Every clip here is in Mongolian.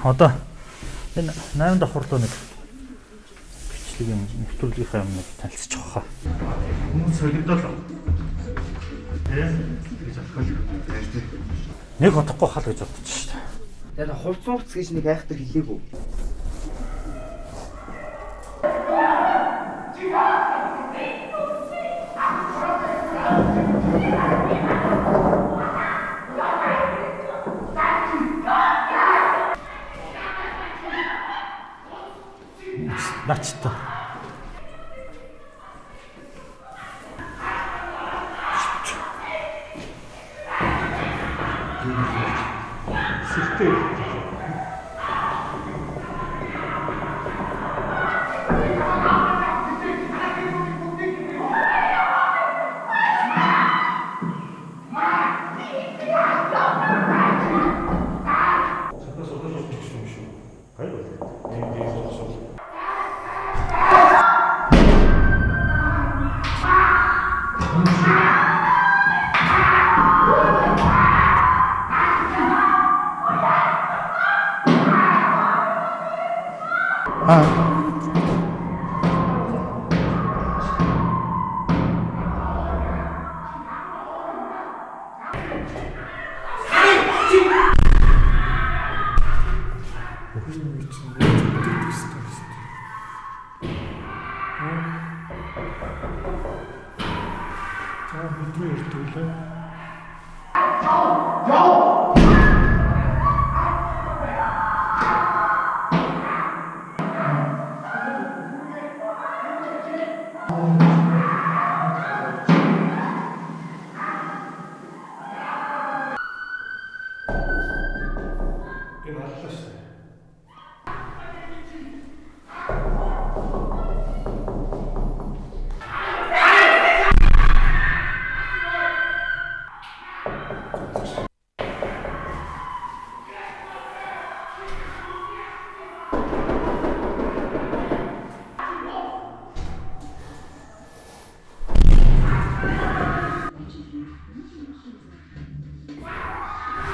Одоо энэ 8 давхар руу нэг бичлэгийн нэвтрүүлгийнхаа юмныг танилцчих واخа. Хүмүүс солигдол. Тэгж алхал. Нэг хотохгүй хал гэж бодож шүү дээ. Яг хувцууц гэж нэг айхтар хэлээгүй. Начта. Сэлтэй.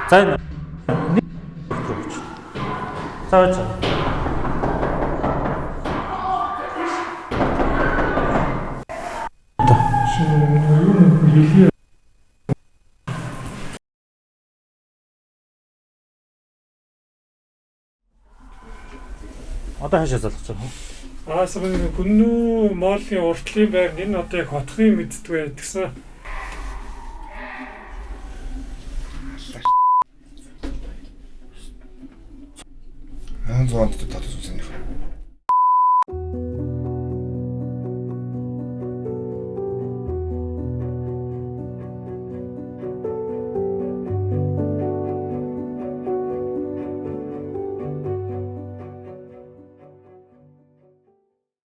За энэ заавч одоо хаашаа залгаж байгаа юм? Асрын гүнүү моолын уртлын байр энэ одоо яг хотхын мэддгүй гэдгсэн. Хаан зоонд татсан.